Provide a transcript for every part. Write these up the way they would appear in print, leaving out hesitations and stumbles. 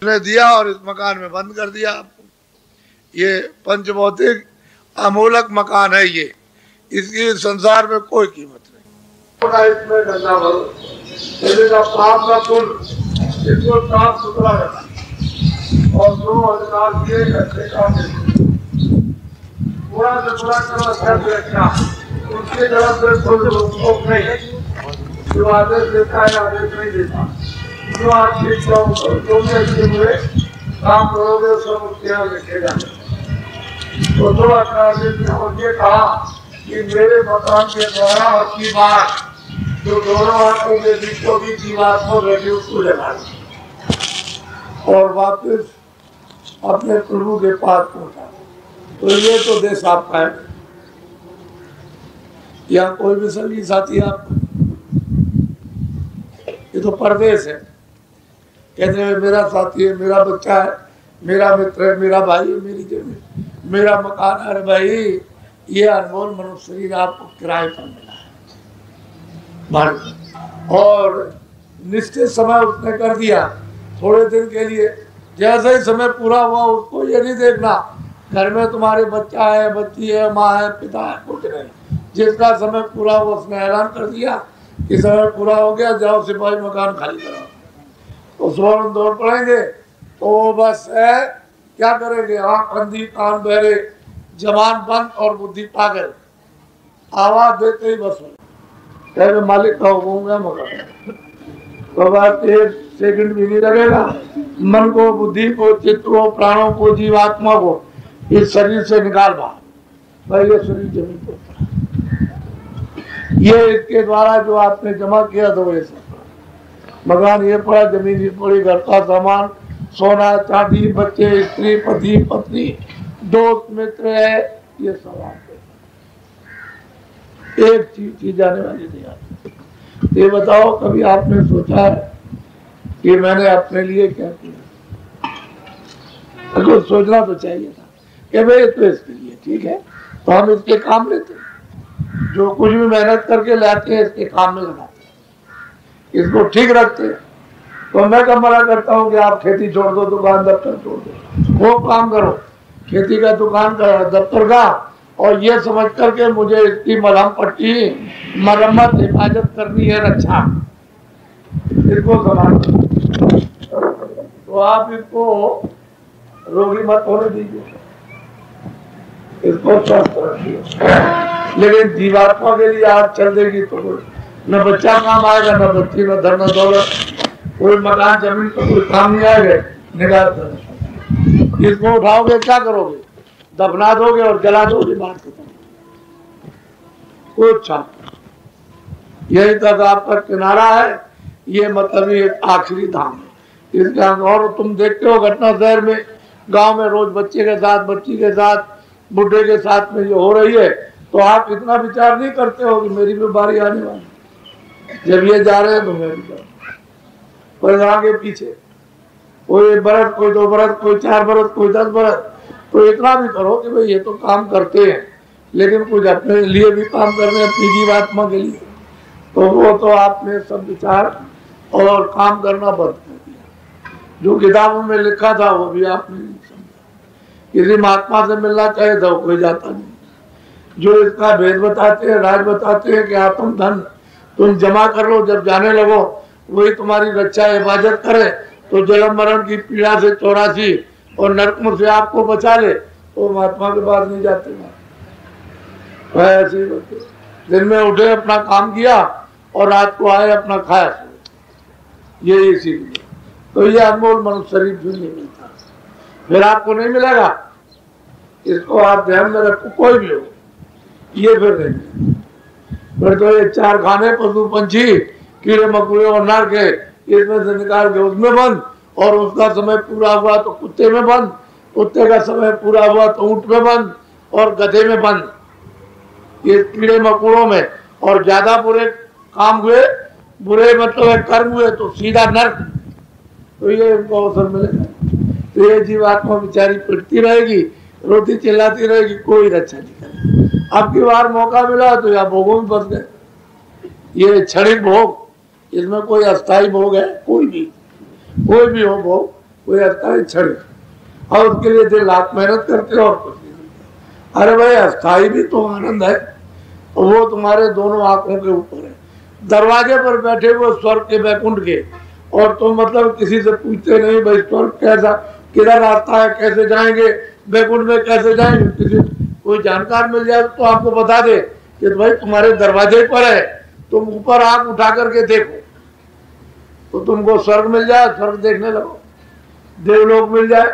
ने दिया और इस मकान में बंद कर दिया आपको। ये पंचभौतिक अमूलक मकान है, ये इसकी संसार में कोई कीमत नहीं। इसमें गंगा भरो, पाप का पुल, इसको साफ सुथरा रखना और जो अधिकार दिए करने का पूरा से पूरा करना, उसकी तरफ से कोई रोक नहीं। जो आदेश देता है आदेश नहीं देता, जो आप हुए काम करोगे सब उसके यहाँ लिखे जाए। तो ये कहा कि मेरे मकान के द्वारा आपकी बात जो दोनों हाथों के बीचों की दीवार को रेडी उसको लगा और वापस अपने प्रभु के पास पहुंचा। तो ये तो देश आपका है, यहाँ कोई भी संगी साथी आपका, ये तो परदेश है। कहते हैं मेरा साथी है, मेरा बच्चा है, मेरा मित्र है, मेरा भाई है, मेरी जमीन, मेरा मकान है। अरे भाई, ये अनमोल मनुष्य शरीर आपको किराए पर मिला है और निश्चित समय उसने कर दिया थोड़े दिन के लिए। जैसे ही समय पूरा हुआ उसको ये नहीं देखना घर में तुम्हारे बच्चा है, बच्ची है, माँ है, पिता है, कुछ नहीं। जिसका समय पूरा हुआ उसने ऐलान कर दिया कि समय पूरा हो गया, जाओ सिपाही मकान खाली कराओ। उस वक्त दौड़ पड़ेंगे तो बस है क्या करेंगे, आँख अंधी कान बहरे, जबान बंद और बुद्धि पागल, आवाज देते ही बस कहे मालिक का हुक्म है मकान। तो बात एक सेकंड भी नहीं लगेगा। मन को, बुद्धि को, चित्त को, प्राणों को, जीवात्मा को इस शरीर से निकाल बाहर। भाई ये शरीर जमीन पर पड़ा, ये इसके द्वारा जो आपने जमा किया था वो सब मकान ये पड़ा, जमीन ये पड़ी, घर का सामान, सोना चांदी, बच्चे, स्त्री, पति पत्नी, दोस्त मित्र है, ये सब आपके। एक चीज जाने वाली नहीं आती। ये बताओ कभी आपने सोचा है कि मैंने अपने लिए क्या किया? अगर सोचना तो चाहिए था कि भाई तो इसके लिए ठीक है, तो हम इसके काम लेते हैं, जो कुछ भी मेहनत करके लाते हैं इसके काम में लगाते हैं, इसको ठीक रखते हैं। तो मैं कब मना करता हूँ कि आप खेती छोड़ दो, दुकान दफ्तर छोड़ दो, वो काम करो, खेती का दुकान का दफ्तर का, और ये समझ करके मुझे इसकी मलहम पट्टी, मरम्मत, हिफाजत करनी है, रक्षा, इसको संभालो। तो आप इसको रोगी मत होने दीजिए, इसको स्वस्थ रखिए। लेकिन जीवात्मा के लिए आप चल देगी तो न बच्चा काम आएगा, न बच्ची, न धन, न दौलत, कोई मकान जमीन पर कोई काम नहीं आएगा। निकाल कर इसको उठाओगे क्या करोगे? दफना दोगे और जला दोगे, बात खत्म। कुछ यही तक आपका किनारा है, ये मतलब ये आखिरी धाम है इसका। और तुम देखते हो घटना शहर में, गांव में रोज बच्चे के साथ, बच्ची के साथ, बुढ़े के साथ में जो हो रही है, तो आप इतना विचार नहीं करते हो कि मेरी भी बारी आने वाली। जब ये जा रहे हैं तो मैं भी जा रहा हूं, पर आगे पीछे कोई बरस, कोई 2 बरस, कोई 4 बरस, कोई 10 बरस। तो इतना भी करो कि भाई ये तो काम करते हैं, लेकिन कुछ अपने लिए भी काम करने, अपनी जीवात्मा के लिए। तो वो तो आपने सब विचार और काम करना बंद कर दिया। जो किताबों में लिखा था वो भी आपने नहीं समझा। किसी महात्मा से मिलना चाहे तो कोई जाता नहीं। जो इसका भेद बताते हैं, राज बताते हैं कि आत्म धन तुम जमा कर लो, जब जाने लगो वही तुम्हारी रक्षा हिफाजत करे, तो जन्म मरण की पीड़ा से 84 और नरक से आपको बचा ले, तो महात्मा के पास नहीं जाते। ऐसे दिन में उठे, अपना काम किया और रात को आए, अपना खाया, ये इसीलिए। तो ये अनमोल मनुष्य शरीर भी नहीं मिलता, फिर आपको नहीं मिलेगा। इसको आप ध्यान में रखो, कोई भी हो ये फिर नहीं। फिर तो ये 4 खाने, पशु पंछी, कीड़े मकोड़े और नर के, इसमें से निकाल के उसमें बंद, और उसका समय पूरा हुआ तो कुत्ते में बंद, कुत्ते का समय पूरा हुआ तो ऊंट में बंद और गधे में बंद, ये कीड़े मकोड़ों में। और ज्यादा बुरे काम हुए, बुरे मतलब कर्म हुए तो सीधा नर्क। तो ये उनको अवसर मिलेगा। तो ये जीवात्मा बेचारी पिटती रहेगी, रोती चिल्लाती रहेगी, कोई रक्षा नहीं करेगा। अब की बार मौका मिला तो या भोगों में फंस गए। ये क्षणिक भोग, इसमें कोई अस्थायी भोग है? कोई भी हो भोग, कोई अस्थायी क्षण, और उसके लिए दिन रात मेहनत करते हो और कुछ नहीं मिलता। अरे भाई अस्थायी भी तो आनंद है, वो तुम्हारे दोनों आंखों के ऊपर है। दरवाजे पर बैठे हुए स्वर्ग के वैकुंठ के, और तुम मतलब किसी से पूछते नहीं भाई स्वर्ग कैसा, किधर रास्ता है, कैसे जाएंगे, वैकुंठ में कैसे जाएंगे। किसी कोई जानकार मिल जाए तो आपको बता दे कि भाई तुम्हारे दरवाजे पर है, तुम ऊपर आंख उठा करके देखो तो तुमको स्वर्ग मिल जाए, स्वर्ग देखने लगो, देवलोक मिल जाए।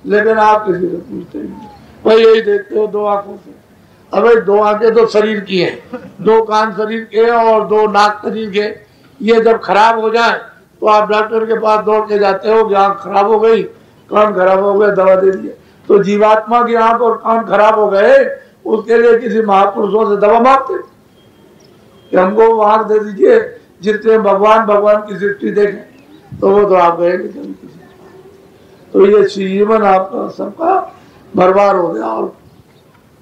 लेकिन आप किसी से पूछते नहीं, भाई यही देखते हो दो आंखों से। अबे दो आंखें तो शरीर की हैं, दो कान शरीर के और दो नाक शरीर के। ये जब खराब हो जाए तो आप डॉक्टर के पास दौड़ के जाते हो कि आंख खराब हो गई, कान खराब हो गया, दवा दे दिए। तो जीवात्मा की आंख और कान खराब हो गए, उसके लिए किसी महापुरुषों से दवा मांगते कि हमको वो आंख दे दीजिए जिससे भगवान की सृष्टि देखें, तो वो तो आप गए नहीं कभी किसी। तो ये जीवन आपका सबका बर्बाद हो गया। और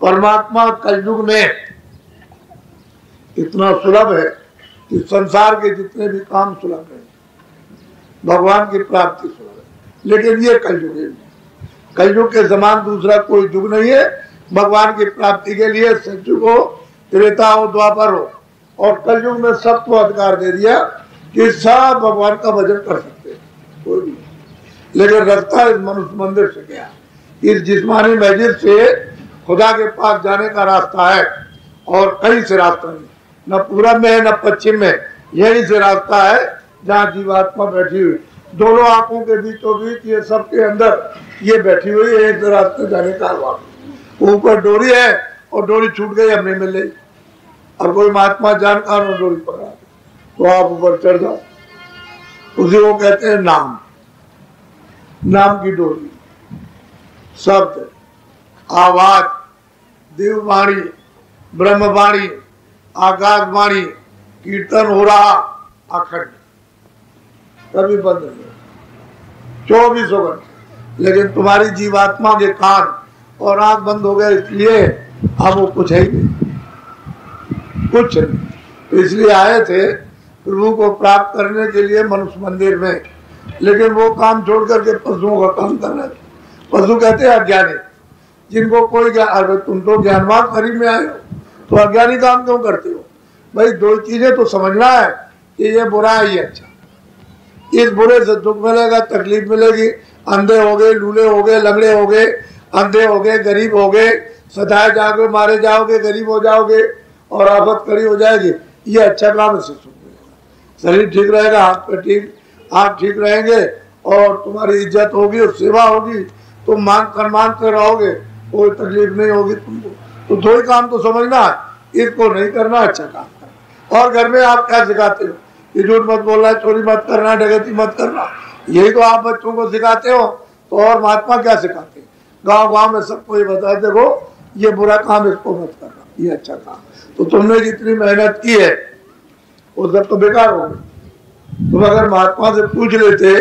परमात्मा कलयुग में इतना सुलभ है कि संसार के जितने भी काम सुलभ है, भगवान की प्राप्ति सुलभ है। लेकिन ये कलयुग है, कलयुग के समान दूसरा कोई युग नहीं है भगवान की प्राप्ति के लिए। सतयुग हो, त्रेता हो, द्वापर हो, और कलयुग में सबको अधिकार दे दिया कि सब भगवान का भजन कर सकते हैं, कोई भी। लेकिन रास्ता इस मनुष्य मंदिर से गया, इस जिस्मानी मस्जिद से खुदा के पास जाने का रास्ता है, और कहीं से रास्ता नहीं, न पूरब में है न पश्चिम में, यही से रास्ता है जहाँ जीवात्मा बैठी हुई, दोनों आंखों के बीचों बीच, ये सबके अंदर ये बैठी हुई है। एक रास्ते जाने का ऊपर डोरी है और डोरी छूट गई, अब नहीं मिल रही। अब कोई महात्मा जानकार और डोरी पकड़ा तो आप ऊपर चढ़ जाओ, उसी को कहते हैं नाम, नाम की डोरी। शब्द, आवाज, देववाणी, ब्रह्मवाणी, आकाशवाणी, कीर्तन हो रहा अखंड, कभी बंद नहीं, 24 घंटे। लेकिन तुम्हारी जीवात्मा के कान और आंख बंद हो गए, इसलिए अब वो कुछ है ही नहीं, कुछ नहीं। इसलिए आए थे प्रभु को प्राप्त करने के लिए मनुष्य मंदिर में, लेकिन वो काम छोड़ करके पशुओं का काम कर रहे थे। पशु कहते हैं अज्ञानी, जिनको कोई ज्ञान, तुम तो ज्ञानवान करीब में आए हो तो अज्ञानी काम क्यों करते हो? भाई दो चीजें तो समझना है कि ये बुरा है ये अच्छा। इस बुरे से दुख मिलेगा, तकलीफ मिलेगी, अंधे हो गए, लूले हो गए, लंगड़े हो गए, अंधे हो गए, गरीब हो गए, सताए जाओगे, मारे जाओगे, गरीब हो जाओगे और आफत खड़ी हो जाएगी। ये अच्छा काम इससे सुख मिलेगा। शरीर ठीक रहेगा, हाथ पे ठीक, आप ठीक रहेंगे और तुम्हारी इज्जत होगी और सेवा होगी, तुम मान सम्मान से रहोगे, कोई तकलीफ नहीं होगी तुमको। तो दो ही काम तो समझना है, इसको नहीं करना, अच्छा काम करना। और घर में आप क्या सिखाते हो कि झूठ मत बोलना, चोरी मत करना, डकैती मत करना, यही तो आप बच्चों को सिखाते हो। तो और महात्मा क्या सिखाते हैं? गांव गांव में सबको ये बताया, देखो ये बुरा काम इसको मत करना, ये अच्छा काम। तो तुमने जितनी मेहनत की है वो सब तो बेकार हो गई। तुम अगर महात्मा से पूछ लेते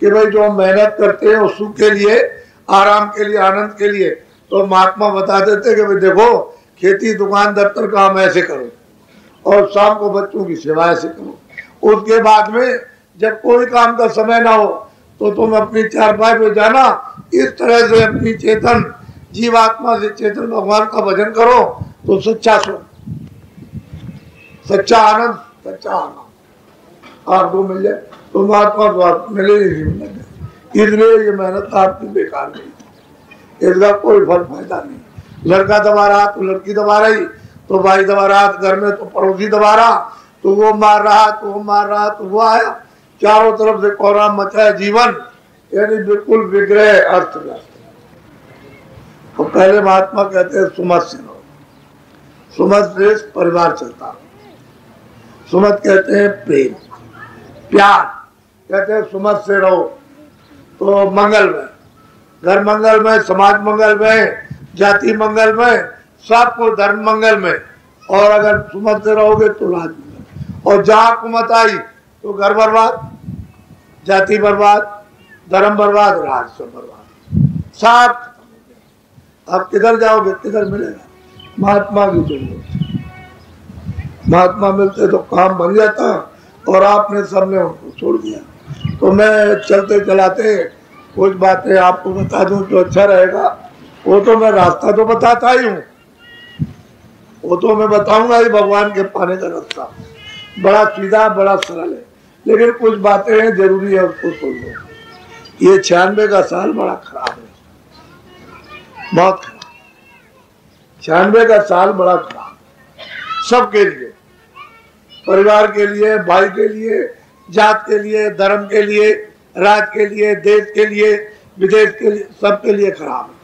कि भाई जो हम मेहनत करते हैं उस सुख के लिए, आराम के लिए, आनंद के लिए, तो महात्मा बता देते कि भाई देखो खेती, दुकान, दफ्तर काम ऐसे करो और शाम को बच्चों की सेवा ऐसे करो। उसके बाद में जब कोई काम का समय ना हो तो तुम अपनी चारपाई पे जाना, इस तरह से अपनी चेतन जीवात्मा से चेतन भगवान का भजन करो तो सच्चा सुख, सच्चा आनंद, सच्चा आनंद आपको मिल जाए। तो महात्मा को मिले नहीं मिलेगा, इसलिए ये मेहनत आपकी बेकार नहीं, इसका कोई फल फायदा नहीं। लड़का दबा रहा तो लड़की दबा रही, तो भाई दबा रहा घर में तो पड़ोसी दबा रहा, तो वो मार रहा तो वो मार रहा, तो वो आया, चारों तरफ से कोहराम मचा है जीवन, यानी बिल्कुल विग्रह अर्थव्यवस्था। तो पहले महात्मा कहते हैं सुमत से रहो, सुमत से परिवार चलता, सुमत कहते हैं प्रेम, प्यार, कहते हैं सुमत से रहो तो मंगल में, घर मंगल में, समाज मंगल में, जाति मंगल में, सबको धर्म मंगल में। और अगर सुमत से रहोगे तो राज मंगल। और जहाँ कुमत आई तो घर बर्बाद, जाति बर्बाद, धर्म बर्बाद, राज सब बर्बाद, सब खत्म हो गया। अब किधर जाओगे, किधर मिलेगा? महात्मा की जरूरत, महात्मा मिलते तो काम बन जाता, और आपने सबने उनको छोड़ दिया। तो मैं चलते चलाते कुछ बातें आपको बता दूं जो अच्छा रहेगा। वो तो मैं रास्ता तो बताता ही हूँ, वो तो मैं बताऊंगा ही भगवान के पाने का रास्ता बड़ा सीधा बड़ा सरल है, लेकिन कुछ बातें हैं जरूरी है उसको सुन लो। ये 96 का साल बड़ा खराब है, बहुत खराब। 96 का साल बड़ा खराब सबके लिए, परिवार के लिए, भाई के लिए, जात के लिए, धर्म के लिए, राज्य के लिए, देश के लिए, विदेश के लिए, सबके लिए खराब है।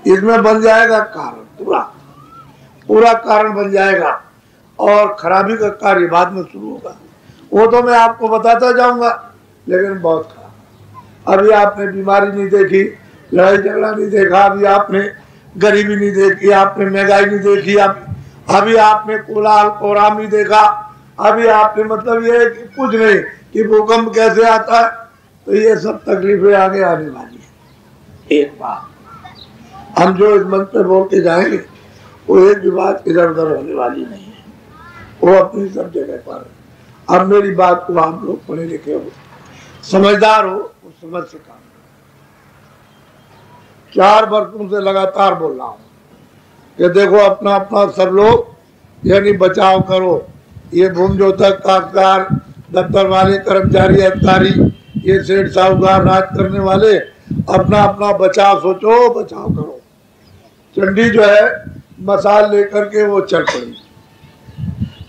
इसमें बन जाएगा कारण, पूरा कारण बन जाएगा और खराबी का कार्य बाद में शुरू होगा। वो तो मैं आपको बताता जाऊंगा, लेकिन बहुत खराब। अभी आपने बीमारी नहीं देखी, लड़ाई झगड़ा नहीं देखा, अभी आपने गरीबी नहीं देखी, आपने महंगाई नहीं देखी, अभी आपने कोलाहल कोहराम नहीं देखा, अभी आपने मतलब ये कि कुछ नहीं कि भूकंप कैसे आता है। तो ये सब तकलीफें आगे आने वाली है। एक बात हम जो इस मंच पे बोल के जाएंगे वो एक भी बात इधर उधर होने वाली नहीं है, वो अपनी सब जगह पर है। अब मेरी बात को आप लोग पढ़े लिखे हो, समझदार हो, वो समझ से काम। 4 वर्षों से लगातार बोल रहा हूँ कि देखो अपना अपना सब लोग यानी बचाव करो। ये भूमि जोतक, काश्तकार, दफ्तर वाले, कर्मचारी, अधिकारी, ये सेठ साहूकार, राज करने वाले अपना अपना बचाव सोचो, बचाव करो। चंडी जो है मसाल लेकर के वो चल पड़ी।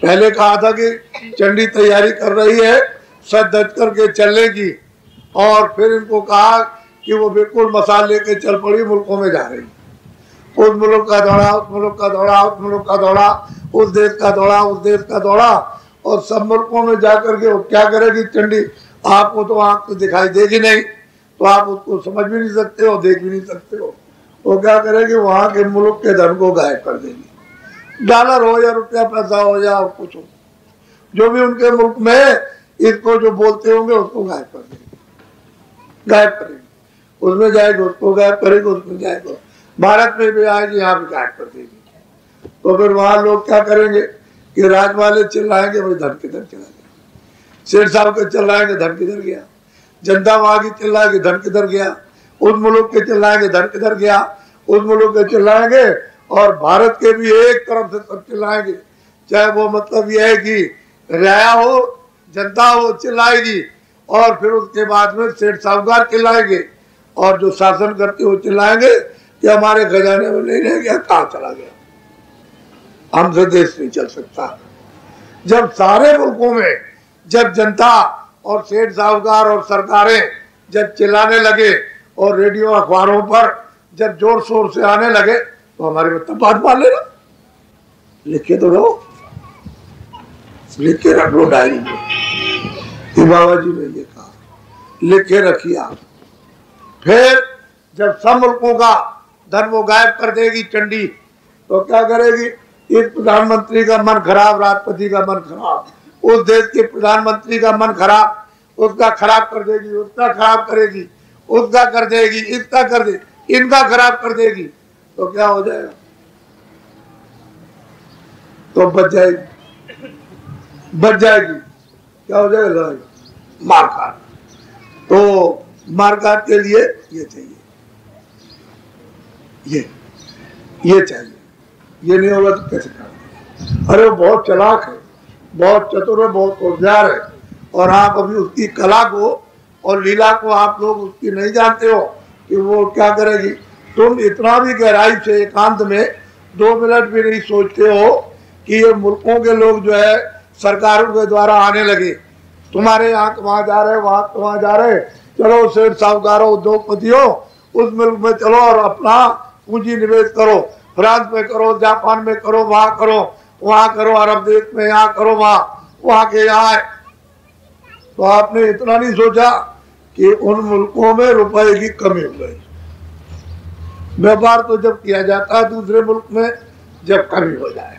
पहले कहा था कि चंडी तैयारी कर रही है, सच धज करके चलेगी, और फिर इनको कहा कि वो बिल्कुल मसाल लेके चल पड़ी, मुल्कों में जा रही। उस मुल्क का दौड़ा, उस मुल्क का दौड़ा, उस मुल्क का दौड़ा, उस देश का दौड़ा, उस देश का दौड़ा, और सब मुल्कों में जाकर के वो क्या करेगी चंडी। आपको तो आंख तो दिखाई देगी नहीं, तो आप उसको समझ भी नहीं सकते हो, देख भी नहीं सकते हो। वो क्या करेगी, वहां के मुल्क के धन को गायब कर देगी। डॉलर हो या रुपया पैसा हो या कुछ हो, जो भी उनके मुल्क में इसको जो बोलते होंगे उसको गायब कर देगी, गायब करेगी। उसमें जाएगी उसको गायब करेगी, उसमें जाएगी भारत में भी आएगी, यहाँ भी गायब कर देगी। तो फिर वहां लोग क्या करेंगे कि राज वाले चिल्लाएंगे, भाई धन किधर चला गया, शेर साहब के चिल्लाएंगे धन किधर गया, जनता वहां की चिल्लाएगी धन किधर गया, उस मुल्क के चिल्लाएंगे धन किधर गया, उस मुल्क के चिल्लाएंगे, और भारत के भी एक तरफ से सब चिल्लाएंगे। चाहे वो मतलब ये है कि राया हो, जनता हो, चिल्लाएगी, और फिर उसके बाद में सेठ साहूकार चिल्लाएंगे, और जो शासन करते हो चिल्लाएंगे कि हमारे खजाने में नहीं रह गया, कहाँ चला गया, हमसे देश नहीं चल सकता। जब सारे मुल्कों में जब जनता और सेठ साहूकार और सरकारें जब चिल्लाने लगे और रेडियो अखबारों पर जब जोर शोर से आने लगे, तो हमारे मतलब बात मान लेना, लिखे तो रहो, लिख के रख लो डायरी में कि बाबा जी ने ये कहा, लिख के रखिए आप। फिर जब सब मुल्कों का धन वो गायब कर देगी चंडी, तो क्या करेगी, एक प्रधानमंत्री का मन खराब, राष्ट्रपति का मन खराब, उस देश के प्रधानमंत्री का मन खराब, उसका खराब कर देगी, उसका खराब करेगी, उसका कर देगी, इसका कर देगी, इनका खराब कर देगी। तो क्या हो जाएगा, तो बच जाएगी, बच जाएगी। क्या हो जाएगा, लड़ाई, मारकाट। तो मारकाट के लिए ये चाहिए, ये चाहिए, ये नहीं होगा तो कैसे करेंगे। अरे वो बहुत चालाक है, बहुत चतुर है, बहुत होशियार है, और आप अभी उसकी कला को और लीला को आप लोग उसकी नहीं जानते हो कि वो क्या करेगी। तुम इतना भी गहराई से एकांत में 2 मिनट भी नहीं सोचते हो कि ये मुल्कों के लोग जो है सरकारों के द्वारा आने लगे, तुम्हारे यहाँ वहां जा रहे, वहां जा रहे, चलो सेठ साहूकारों, उद्योगपतियों, उस मुल्क में चलो और अपना पूंजी निवेश करो, फ्रांस में करो, जापान में करो, वहां करो, अरब देश में यहाँ करो, वहां के यहाँ है। तो आपने इतना नहीं सोचा कि उन मुल्कों में रुपए की कमी हो गई। व्यापार तो जब किया जाता है दूसरे मुल्क में जब कमी हो जाए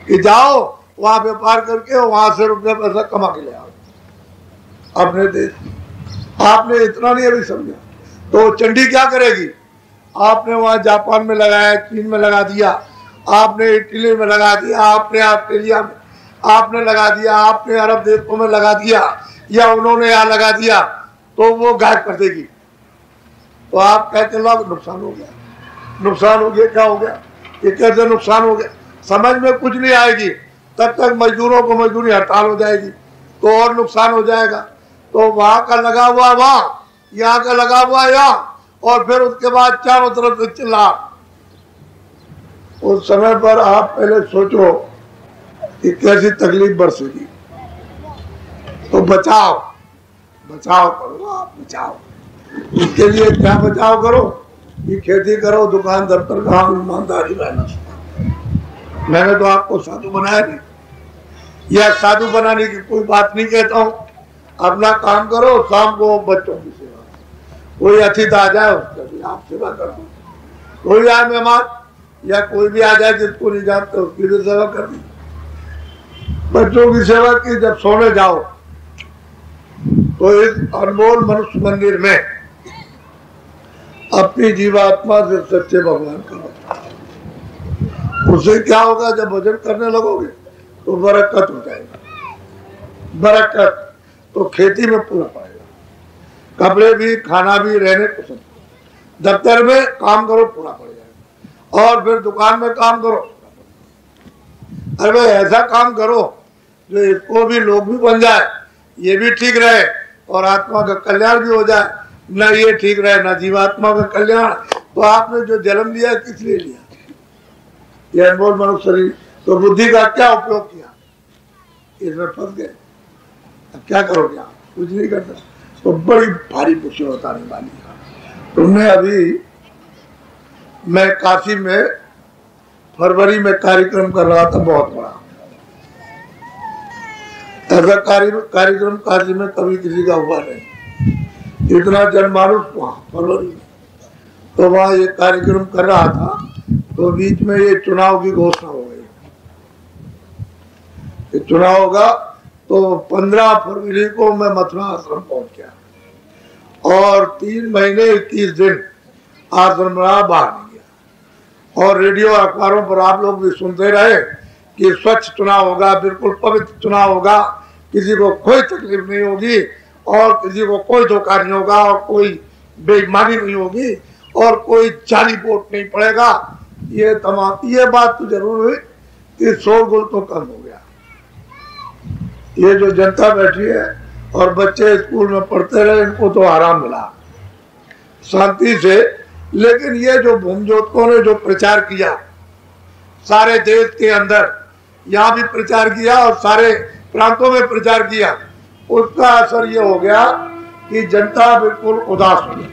कि जाओ वहां व्यापार करके वहां से रुपया पैसा कमा के ले आओ अपने देश में। आपने इतना नहीं अभी समझा। तो चंडी क्या करेगी, आपने वहां जापान में लगाया, चीन में लगा दिया, आपने इटली में लगा दिया, आपने ऑस्ट्रेलिया में आपने लगा दिया, आपने अरब देशों में लगा दिया, या उन्होंने यहाँ लगा दिया, तो वो गायब कर देगी। तो आप कहते लो नुकसान हो गया, नुकसान हो गया, क्या हो गया, ये कैसे नुकसान हो गया, समझ में कुछ नहीं आएगी। तब तक मजदूरों को मजदूरी हड़ताल हो जाएगी तो और नुकसान हो जाएगा। तो वहां का लगा हुआ वहां, यहाँ का लगा हुआ यहाँ, और फिर उसके बाद चारों तरफ से चिल्ला। उस समय पर आप पहले सोचो कि कैसी तकलीफ बरसेगी। तो बचाओ, बचाव करो, आप बचाओ। इसके लिए क्या बचाव करो कि खेती करो, दुकान दफ्तर काम, ईमानदारी मेहनत। मैंने तो आपको साधु बनाया नहीं, या साधु बनाने की कोई बात नहीं कहता हूँ। अपना काम करो, शाम को बच्चों की सेवा, कोई अतिथि आ जाए उसका भी आप सेवा कर दो, कोई आए मेहमान या कोई भी आ जाए जिसको नहीं जानते उसकी भी सेवा कर दी। बच्चों की सेवा की। जब सोने जाओ तो इस अनमोल मनुष्य मंदिर में अपनी जीवात्मा से सच्चे भगवान का वचन। उससे क्या होगा, जब भजन करने लगोगे तो बरकत हो जाएगा। बरकत तो खेती में पूरा पड़ेगा, कपड़े भी, खाना भी, रहने को सब। दफ्तर में काम करो पूरा पड़ जाएगा, और फिर दुकान में काम करो। अरे भाई ऐसा काम करो जो इसको भी लोग भी बन जाए, ये भी ठीक रहे और आत्मा का कल्याण भी हो जाए। न ये ठीक रहे न जीवात्मा का कल्याण, तो आपने जो जन्म लिया किस लिए लिया? ये अनमोल मनुष्य शरीर, तो बुद्धि का क्या उपयोग किया? इसमें फंस गए। अब क्या करोगे आप? कुछ नहीं करता। तो बड़ी भारी मुसीबत आने वाली है। तुमने अभी, मैं काशी में फरवरी में कार्यक्रम कर रहा था, बहुत बड़ा ऐसा कार्यक्रम काशी में कभी किसी का हुआ नहीं, इतना जनमानस वहां फरवरी में। तो वहां ये कार्यक्रम कर रहा था, तो बीच में ये चुनाव की घोषणा हो गई। ये चुनाव होगा तो 15 फरवरी को मैं मथुरा आश्रम पहुंच गया, और 3 महीने 21 दिन आश्रम रहा, बाहर नहीं गया। और रेडियो अखबारों पर आप लोग भी सुनते रहे कि स्वच्छ चुनाव होगा, बिल्कुल पवित्र चुनाव होगा, किसी को कोई तकलीफ नहीं होगी और किसी को कोई धोखा नहीं होगा और कोई बेईमानी नहीं होगी और कोई जाली वोट नहीं पड़ेगा। ये तमाम, ये बात तो जरूर हुई कि शोरगुल तो कम हो गया। ये जो जनता बैठी है और बच्चे स्कूल में पढ़ते रहे, इनको तो आराम मिला शांति से। लेकिन ये जो भूमज्योतकों ने जो प्रचार किया सारे देश के अंदर, यहाँ भी प्रचार किया और सारे प्रांतों में प्रचार किया, उसका असर ये हो गया कि जनता बिल्कुल उदास हो गई।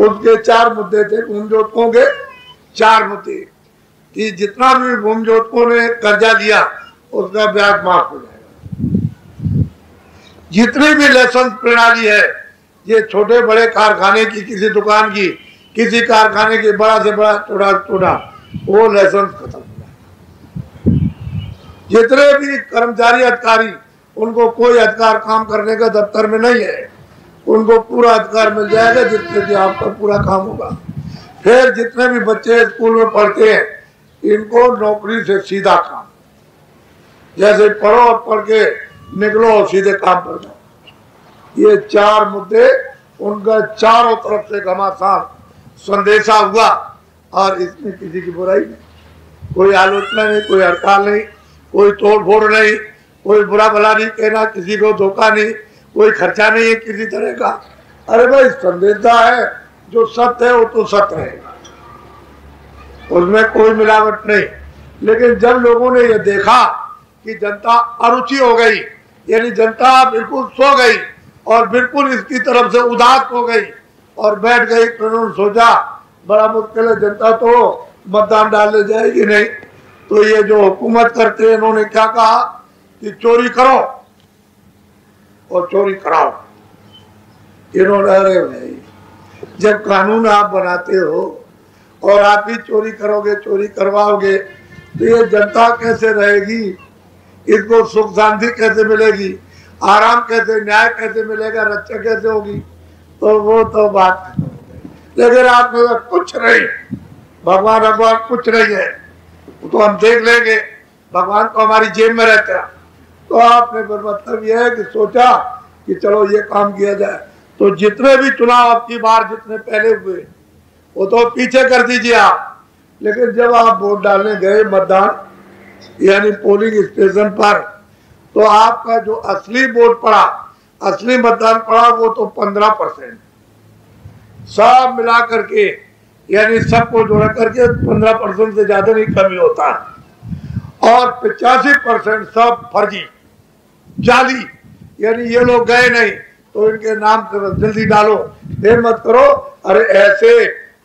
उसके 4 मुद्दे थे भूमज्योतकों के, 4 मुद्दे कि जितना भी भूमज्योतकों ने कर्जा लिया उसका ब्याज माफ हो जाएगा। जितनी भी लाइसेंस प्रणाली है, ये छोटे बड़े कारखाने की, किसी दुकान की, किसी कारखाने की, बड़ा से बड़ा छोटा, वो लाइसेंस खत्म हो जाएगा। जितने भी कर्मचारी अधिकारी, उनको कोई अधिकार काम करने का दफ्तर में नहीं है, उनको पूरा अधिकार मिल जाएगा जिससे कि आपका पूरा काम होगा। फिर जितने भी बच्चे स्कूल में पढ़ते हैं, इनको नौकरी से सीधा काम, जैसे पढ़ो और पढ़ के निकलो और सीधे काम पर जाओ। ये 4 मुद्दे उनका चारों तरफ से घमासान संदेशा हुआ, और इसमें किसी की बुराई नहीं, कोई आलोचना नहीं, कोई हड़ताल नहीं, कोई तोड़ फोड़ नहीं, कोई बुरा भला नहीं कहना, किसी को धोखा नहीं, कोई खर्चा नहीं है किसी तरह का। अरे भाई संदेशा है, जो सत्य है वो तो सत्य रहेगा, उसमें कोई मिलावट नहीं। लेकिन जब लोगों ने ये देखा कि जनता अरुचि हो गई, यानी जनता बिल्कुल सो गई और बिल्कुल इसकी तरफ से उदास हो गई और बैठ गई, तो उन्होंने सोचा बड़ा मुश्किल है, जनता तो मतदान डालने जाएगी नहीं। तो ये जो हुकूमत करते हैं, इन्होंने क्या कहा कि चोरी करो और चोरी कराओ। इन्होंने, अरे भाई जब कानून आप बनाते हो और आप ही चोरी करोगे, चोरी करवाओगे, तो ये जनता कैसे रहेगी? इसको सुख शांति कैसे मिलेगी? आराम कैसे, न्याय कैसे मिलेगा, रक्षा कैसे होगी? तो वो तो बात, लेकिन आपके पास कुछ नहीं, भगवान कुछ नहीं है, तो हम देख लेंगे, भगवान तो हमारी जेब में रहता है। तो आपने फिर मतलब यह है कि सोचा कि चलो ये काम किया जाए, तो जितने भी चुनाव अब की बार जितने पहले हुए वो तो पीछे कर दीजिए आप, लेकिन जब आप वोट डालने गए मतदान यानी पोलिंग स्टेशन पर, तो आपका जो असली वोट पड़ा, असली मतदान पड़ा वो तो 15%, सब मिला करके यानी सबको जोड़ करके 15% से ज्यादा नहीं कमी होता, और 85% सब फर्जी जाली, यानी ये लोग गए नहीं तो इनके नाम जल्दी डालो, देर मत करो। अरे ऐसे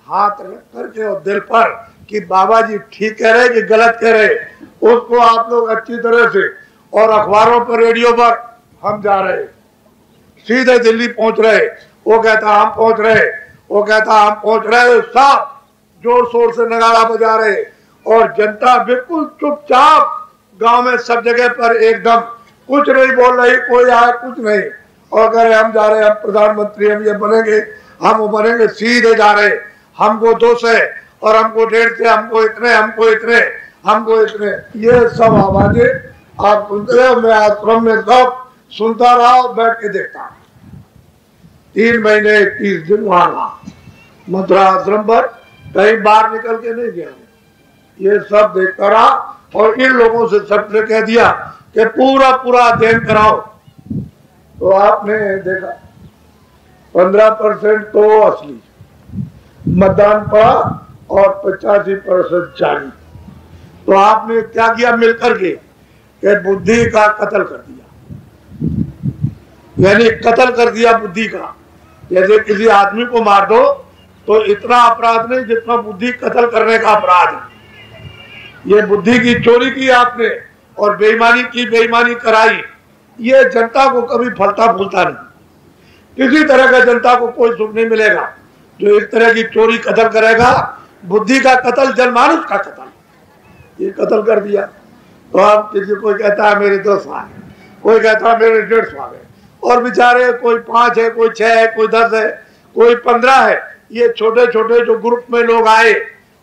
हाथ रख करके और दिल पर कि बाबा जी ठीक कह रहे कि गलत कह रहे, उसको आप लोग अच्छी तरह से, और अखबारों पर रेडियो पर हम जा रहे, सीधे दिल्ली पहुंच रहे, वो कहता हम पहुंच रहे, वो कहता हम पहुंच रहे, सब जोर शोर से नगाड़ा बजा रहे, और जनता बिल्कुल चुपचाप गांव में सब जगह पर एकदम कुछ नहीं बोल रही, कोई आए कुछ नहीं, और कह रहे हम जा रहे, हम प्रधानमंत्री, हम ये बनेंगे, हम वो बनेंगे, सीधे जा रहे, हमको 200 और हमको 150, हमको इतने, हमको इतने, हमको इतने, ये सब आवाजें आप सुनते रहे। मैं आश्रम में सब सुनता रहा, बैठ के देखता, 3 महीने 21 दिन वहां रहा मथुरा आश्रम पर, कहीं बाहर निकल के नहीं गया, ये सब देखता रहा, और इन लोगों से सबने कह दिया कि पूरा पूरा अध्ययन कराओ, तो आपने देखा 15% तो असली मतदान पड़ा और 85% जाली, तो आपने क्या किया मिलकर के कि बुद्धि का कत्ल कर दिया, यानी कत्ल कर दिया बुद्धि का। जैसे किसी आदमी को मार दो तो इतना अपराध नहीं जितना बुद्धि कत्ल करने का अपराध है। ये बुद्धि की चोरी की आपने और बेईमानी की, बेईमानी कराई, ये जनता को कभी फलता फूलता नहीं, किसी तरह का जनता को कोई सुख नहीं मिलेगा जो इस तरह की चोरी कत्ल करेगा। बुद्धि का कत्ल, जनमानस का कत्ल, ये कत्ल कर दिया। तो अब किसी कोई कहता है मेरे 200 आ गए, कोई कहता है मेरे 150 आ गए, और बेचारे कोई 5 है, कोई 6 है, कोई 10 है, कोई 15 है, ये छोटे छोटे जो ग्रुप में लोग आए,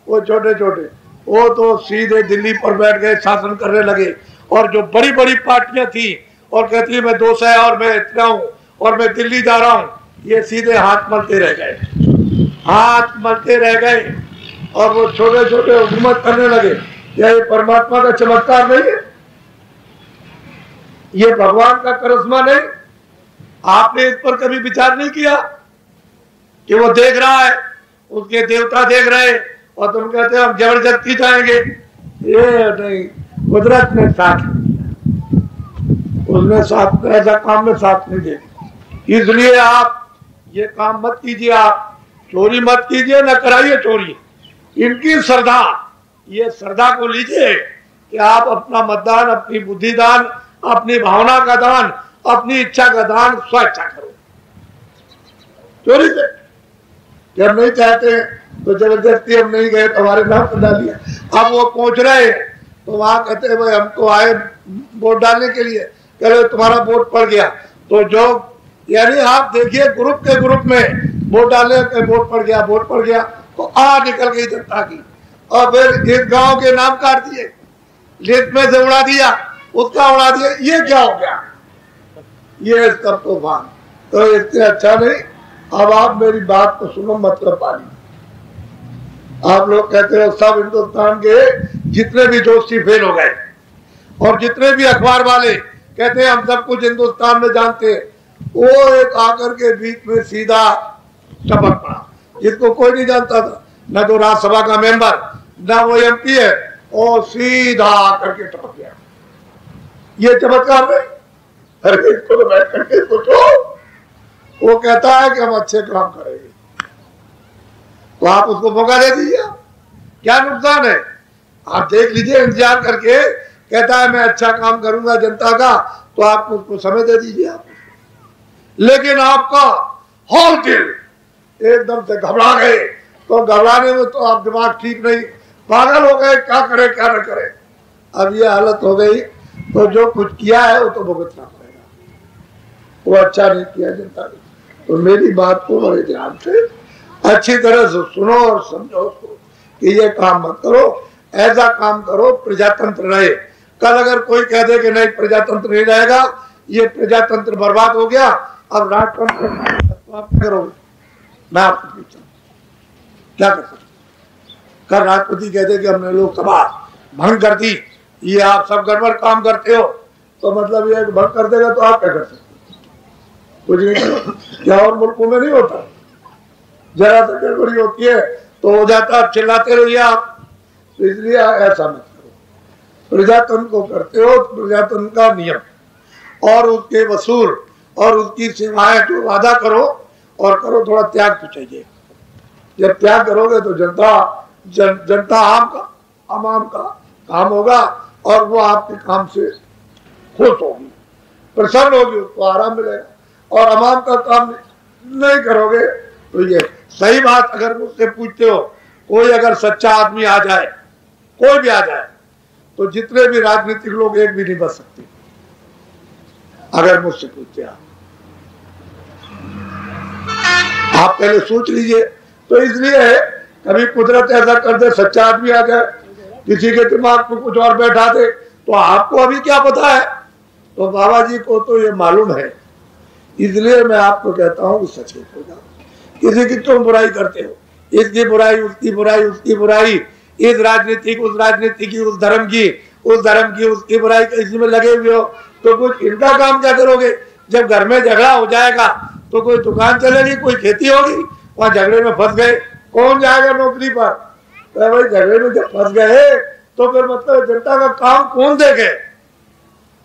वो छोटे छोटे, वो तो सीधे दिल्ली पर बैठ गए, शासन करने लगे। और जो बड़ी बड़ी पार्टियां थी और कहती है मैं 200 है और मैं इतना हूं और मैं दिल्ली जा रहा हूं, ये सीधे हाथ मलते रह गए, हाथ मलते रह गए, और वो छोटे छोटे हुकूमत करने लगे। ये परमात्मा का चमत्कार नहीं है, ये भगवान का करिश्मा नहीं? आपने इस पर कभी विचार नहीं किया कि वो देख रहा है, उसके देवता देख रहे, और तुम कहते हो हम जबरदस्ती जाएंगे? ये नहीं, कुदरत ने साथ दिया, उसने साथ, ऐसा काम में साथ नहीं देगा। इसलिए आप ये काम मत कीजिए, आप चोरी मत कीजिए, न कराइए चोरी। इनकी श्रद्धा, ये श्रद्धा को लीजिए कि आप अपना मतदान, अपनी बुद्धि दान, अपनी भावना का दान, अपनी इच्छा का दान स्वेच्छा करो, चोरी से। जब नहीं चाहते तो जबरदस्ती हम नहीं गए, तुम्हारे नाम पर डालिए। अब वो पहुंच रहे हैं तो वहां कहते हैं भाई हम तो आए वोट डालने के लिए, कह रहे तुम्हारा वोट पड़ गया। तो जो यानी आप देखिए ग्रुप के ग्रुप में वोट डालने के, वोट पड़ गया, वोट पड़ गया, तो आ निकल गई जनता की, और फिर एक गांव के नाम काट दिए, लिस्ट में से उड़ा दिया, उसका उड़ा दिया। ये क्या हो गया? ये सब तो भान, तो इससे अच्छा नहीं। अब आप मेरी बात को सुनो, मतलब पाली। आप लोग कहते हो सब हिंदुस्तान के जितने भी जोशी फेल हो गए, और जितने भी अखबार वाले कहते हैं हम सब कुछ हिंदुस्तान में जानते हैं, वो एक आकर के बीच में सीधा टपक पड़ा, जिसको कोई नहीं जानता था, न तो राज्यसभा का मेंबर, न वो MP है, और सीधा आकर के टपक गया। ये चमत्कार नहीं? अरे इसको तो बैठ करके सोचो। वो कहता है कि हम अच्छे काम करेंगे, तो आप उसको मौका दे दीजिए, क्या नुकसान है? आप देख लीजिए, इंतजार करके कहता है मैं अच्छा काम करूंगा जनता का, तो आप उसको समय दे दीजिए आप। लेकिन आपका हॉल दिल एकदम से घबरा गए, तो घबराने में तो आप दिमाग ठीक नहीं, पागल हो गए, क्या करे क्या न करे। अब ये हालत हो गई, तो जो कुछ किया है वो तो भुगतना पड़ेगा, वो अच्छा नहीं किया जनता ने। तो मेरी बात को बड़े ध्यान से अच्छी तरह से सुनो और समझो उसको कि ये काम मत करो, ऐसा काम करो प्रजातंत्र रहे। कल अगर कोई कह दे कि नहीं प्रजातंत्र नहीं रहेगा, ये प्रजातंत्र बर्बाद हो गया, अब राजतंत्र तो आप क्या करोगे? मैं आपको पूछता हूँ क्या कर सकते? कल राष्ट्रपति कहते कि हमने लोकसभा भंग कर दी, ये आप सब गड़बड़ काम करते हो, तो मतलब ये भंग कर देगा तो आप क्या कर सकते? कुछ नहीं। क्या और मुल्कों में नहीं होता? जरा सा गड़बड़ी होती है तो हो जाता, आप चिल्लाते रहिए आप। तो इसलिए ऐसा मत करो। प्रजातंत्र को करते हो, प्रजातंत्र का नियम और उसके वसूल और उसकी सेवाएं जो वादा करो और करो, थोड़ा त्याग तो चाहिए। जब त्याग करोगे तो जनता आम का काम होगा और वो आपके काम से खुश होगी, प्रसन्न होगी, उसको आराम मिलेगा। और आवाम का काम नहीं करोगे तो ये सही बात। अगर मुझसे पूछते हो, कोई अगर सच्चा आदमी आ जाए, कोई भी आ जाए, तो जितने भी राजनीतिक लोग एक भी नहीं बच सकते, अगर मुझसे पूछते आप पहले सोच लीजिए। तो इसलिए है कभी कुदरत ऐसा कर दे, सच्चा आदमी आ जाए, किसी के दिमाग में कुछ और बैठा दे, तो आपको अभी क्या पता है? तो बाबा जी को तो ये मालूम है। इसलिए मैं आपको कहता हूँ सचेत हो जाओ। किसी की तुम बुराई करते हो, इसकी बुराई, उसकी बुराई, उसकी बुराई, इस राजनीति की, उस राजनीति की, उस धर्म की, उसकी बुराई, इसी में लगे हुए हो, तो कुछ इनका काम क्या करोगे? जब घर में झगड़ा हो जाएगा तो कोई दुकान चलेगी, कोई खेती होगी? वहां झगड़े में फंस गए, कौन जाएगा नौकरी पर? तो भाई झगड़े में जब फंस गए तो फिर मतलब जनता का काम कौन देखे?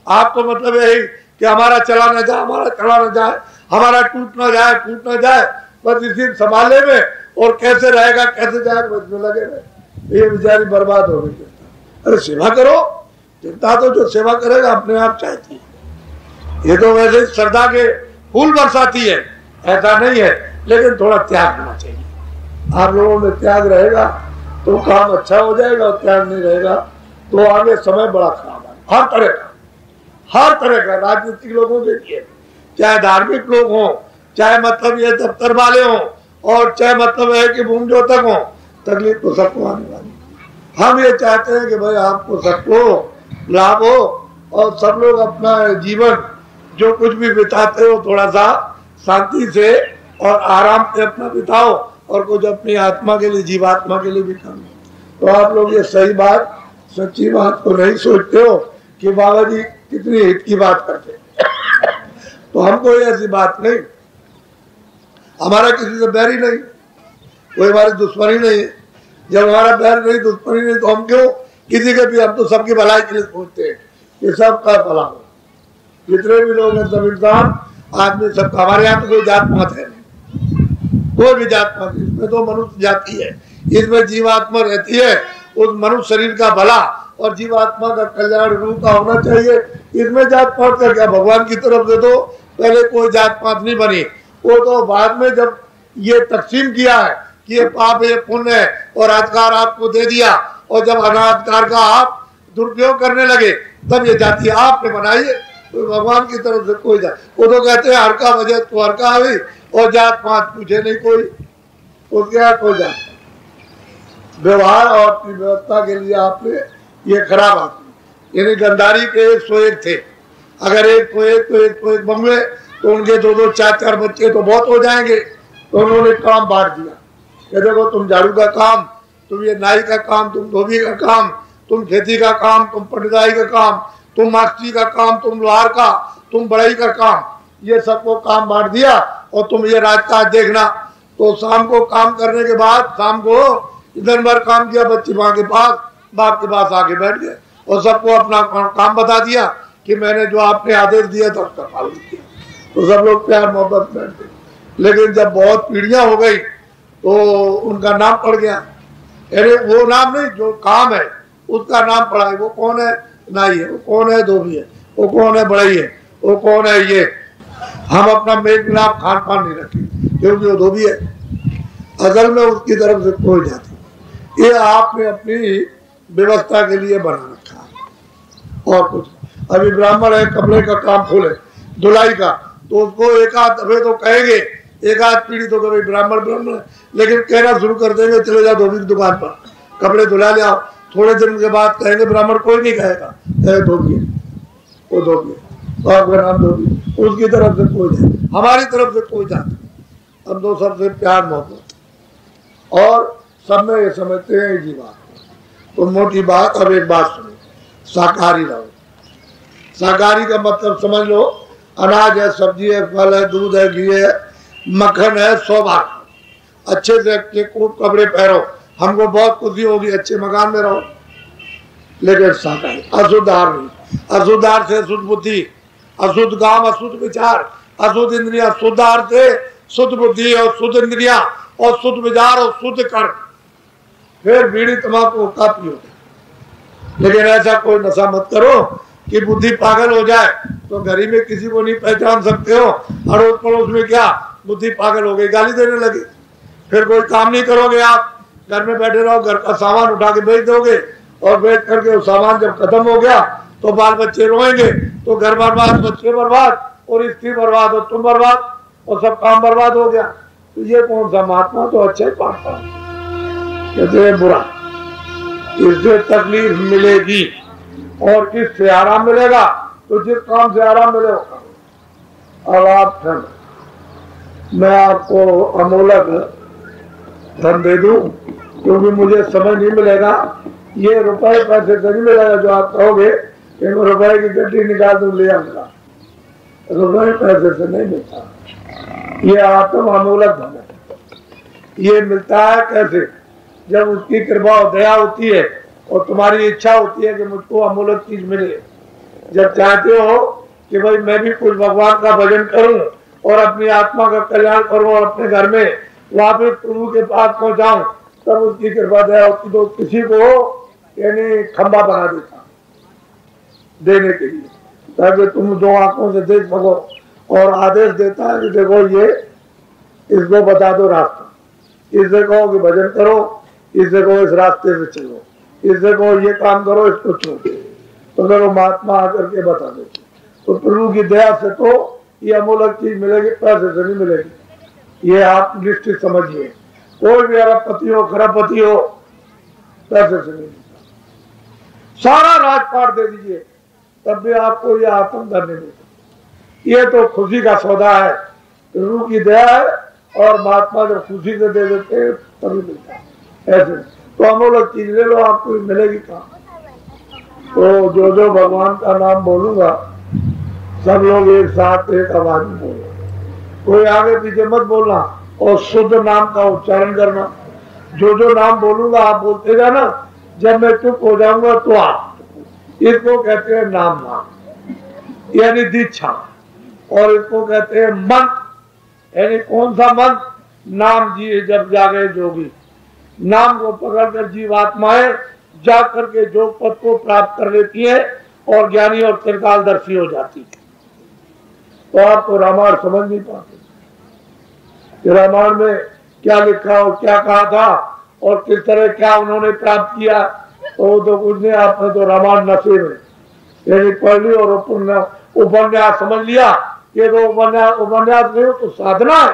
आप तो मतलब यही कि हमारा चला न जाए, हमारा चला न जाए, हमारा टूट ना जाए, फूट ना जाए, बस इसी संभाले में, और कैसे रहेगा कैसे जाएगा बस में लगे रहे। ये बेचारी बर्बाद हो गई जनता। अरे सेवा करो, जनता तो जो सेवा करेगा अपने आप चाहती है। ये तो वैसे श्रद्धा के फूल बरसाती है, ऐसा नहीं है, लेकिन थोड़ा त्याग होना चाहिए। आप लोगों में त्याग रहेगा तो काम अच्छा हो जाएगा, और त्याग नहीं रहेगा तो आगे समय बड़ा खराब है। हर तरह का राजनीतिक लोगों के लिए, चाहे धार्मिक लोग हों, चाहे मतलब ये दफ्तर वाले हों, और चाहे मतलब है कि भूमि जोतक हों, तकलीफ तो सबको आने वाली। हम ये चाहते हैं कि भाई आपको सबको लाभ हो, और सब लोग अपना जीवन जो कुछ भी बिताते हो थोड़ा सा शांति से और आराम से अपना बिताओ, और कुछ अपनी आत्मा के लिए, जीवात्मा के लिए भी करो। तो आप लोग ये सही बात, सच्ची बात को नहीं सोचते हो कि बाबा जी कितनी हित की बात करते हैं। तो हमको ऐसी बात नहीं, हमारा किसी से बैर ही नहीं, कोई हमारी दुश्मनी नहीं है। जब हमारा बैर नहीं, दुश्मनी नहीं, तो हम क्यों किसी के भी, हम तो सबकी भलाई के लिए सोचते हैं कि सबका भला हो। जितने भी लोग हैं सब इंसान आदमी, सबका। हमारे यहाँ तो कोई जात पात है नहीं, कोई भी जात पात, इसमें तो मनुष्य जाति है, इसमें जीवात्मा रहती है। उस मनुष्य शरीर का भला और जीवात्मा का कल्याण रूप का होना चाहिए। इसमें जात पात का क्या? भगवान की तरफ से तो पहले कोई जात पात नहीं बनी, वो तो बाद में जब ये तकसीम किया है कि ये पाप ये पुण्य है, और अधिकार आपको दे दिया, और जब अनाधिकार का आप दुरुपयोग करने लगे तब ये जाति आपने बनाई है। तो भगवान की तरफ से कोई जात, वो तो कहते हैं हर का वजह तो हर का आई, और जात पात पूछे नहीं कोई, उसके यहाँ कोई जात। व्यवहार और व्यवस्था के लिए आपने ये खराब आदमी, यानी गंधारी के 101 थे, अगर एक को एक बन गए तो उनके 2-2 4-4 बच्चे तो बहुत हो जाएंगे। तो उन्होंने काम बांट दिया कि देखो तुम झाड़ू का काम, तुम ये नाई का काम, तुम धोबी का काम, तुम खेती का काम, तुम पंडिताई का काम, तुम मास्टरी का काम, तुम लोहार का, तुम बढ़ई का काम, ये सबको काम बांट दिया, और तुम ये राजकाज देखना। तो शाम को काम करने के बाद, शाम को दिन भर काम किया, बच्चे माँ के पास, बाप के पास आके बैठ गए, और सबको अपना काम बता दिया कि मैंने जो आपने आदेश दिया था उसका पालन किया। तो सब लोग प्यार मोहब्बत बैठते। लेकिन जब बहुत पीढ़ियां हो गई तो उनका नाम पड़ गया। अरे वो नाम नहीं, जो काम है उसका नाम पड़ा है। वो कौन है? नाई है। वो कौन है? धोबी है। वो कौन है? बढ़ई है। वो कौन है? ये। हम अपना मेल मिलाप खान पान नहीं रखें क्योंकि वो धोबी है, असल में उसकी तरफ से कोई जाती। ये आपने अपनी व्यवस्था के लिए बना रखा और कुछ। अभी ब्राह्मण है, कपड़े का काम खोले, धुलाई का, तो उसको एक आध दफे तो कहेंगे, एक आध पीढ़ी तो कभी ब्राह्मण ब्राह्मण, लेकिन कहना शुरू कर देंगे चले जाओ धोबी की दुकान पर कपड़े धुला ले आओ। थोड़े दिन के बाद कहेंगे ब्राह्मण, कोई नहीं कहेगा, धोबी है, वो धोबी है, तो आपका नाम धोबी। उसकी तरफ से कोई जाए, हमारी तरफ से कोई जाता। हम तो सबसे प्यार मोहब्बत और सब में ये समझते हैं एक ही बात। तो मोटी बात, अब एक बात सुनो, शाकाहारी रहो। शाकाहारी का मतलब समझ लो, अनाज है, सब्जी है, फल है, दूध है, घी है, मक्खन है, 100 बात अच्छे से अच्छे खूब कपड़े पहनो, हमको बहुत खुशी होगी, अच्छे मकान में रहो। लेकिन शाकाहारी अशुद्ध आहार नहीं, अशुद्ध आहार से अशुद्ध बुद्धि, अशुद्ध काम, अशुद्ध विचार, अशुद्ध इंद्रिया, शुद्ध आहार से शुद्ध बुद्धि और शुद्ध इंद्रिया और शुद्ध विचार और शुद्ध कर्म। फिर बीड़ी तंबाकू का पियो, लेकिन ऐसा कोई नशा मत करो कि बुद्धि पागल हो जाए। तो घर ही में किसी को नहीं पहचान सकते हो, अड़ोस पड़ोस में क्या बुद्धि पागल हो गई, गाली देने लगी, फिर कोई काम नहीं करोगे, आप घर में बैठे रहो, घर का सामान उठा के बेच दोगे और बेच करके वो सामान जब खत्म हो गया तो बाल बच्चे रोएंगे, तो घर बर्बाद, बच्चे बर्बाद और स्त्री बर्बाद और तुम बर्बाद और सब काम बर्बाद हो गया। तो ये कौन सा महात्मा तो अच्छा ही पाता है, कहते हैं बुरा, इससे तकलीफ मिलेगी और किससे आराम मिलेगा, तो जिस काम से आराम मिलेगा। अब आप धन, मैं आपको अमूलक धन दे दूं क्योंकि मुझे समझ नहीं मिलेगा, ये रुपए पैसे से नहीं मिलेगा जो आप कहोगे कि मैं रुपए की गड्डी निकाल दूं ले आऊंगा, रुपए पैसे से नहीं मिलता। ये आत्म अमूलक धन है। ये मिलता है कैसे, जब उसकी कृपा और दया होती है और तुम्हारी इच्छा होती है कि मुझको अमूलक चीज मिले। जब चाहते हो कि भाई मैं भी कुछ भगवान का भजन करूं और अपनी आत्मा का कल्याण करूं और अपने घर में वापिस प्रभु के पास पहुंचाऊं, तब उसकी कृपा दया होती तो किसी को यानी खंबा बना देता देने के लिए, ताकि तुम दो आंखों से देख सको, और आदेश देता है कि देखो ये इसको बता दो रास्ता, इससे कहो कि भजन करो, इससे कहो इस रास्ते से चलो, इससे कहो ये काम करो, इसको छोड़ दो, तो देखो महात्मा आकर के बता देते। तो प्रभु की दया से तो ये अमूलक चीज मिलेगी, पैसे से नहीं मिलेगी। ये आप निश्चित समझिए, कोई भी अरबपति हो खरबपति हो पैसे से नहीं मिलता। सारा राजपाट दे दीजिए तब भी आपको ये आत्म धन नहीं मिलता। ये तो खुशी का सौदा है, प्रभु की दया है और महात्मा जब खुशी से दे देते हैं तभी मिलता है। ऐसे तो अमूलक चीज ले लो, आपको मिलेगी कहाँ। तो जो जो भगवान का नाम बोलूंगा सब लोग एक साथ एक आवाज में बोलो, कोई आगे पीछे मत बोलना और शुद्ध नाम का उच्चारण करना। जो जो नाम बोलूंगा आप बोलते जाना, जब मैं चुप हो जाऊंगा तो आप, इसको कहते हैं नाम नाम यानी दीक्षा, और इसको कहते हैं मंत्र यानी कौन सा मंत्र, नाम जी जब जागे जोगी, नाम को पकड़कर जीवात्माएं जा करके योग पद को प्राप्त कर लेती है और ज्ञानी और त्रिकालदर्शी हो जाती है। तो आप तो रामायण समझ नहीं पाते कि रामायण में क्या लिखा और क्या कहा था और किस तरह क्या उन्होंने प्राप्त किया, तो कुछ नहीं, आपने तो रामायण नशे में यानी पढ़ ली और उपन्यास समझ लिया। ये तो उपन्यास नहीं हो तो साधना है,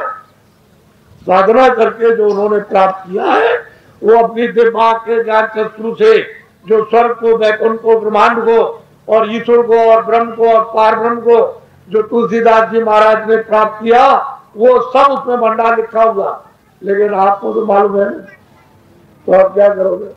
साधना करके जो उन्होंने प्राप्त किया है वो अपनी दिमाग के ज्ञान चक्षु से जो स्वर्ग को, वैकुंठ को, ब्रह्मांड को और ईश्वर को और ब्रह्म को और पार ब्रह्म को जो तुलसीदास जी महाराज ने प्राप्त किया, वो सब उसमें भंडार लिखा हुआ। लेकिन आपको तो मालूम है, तो आप क्या करोगे।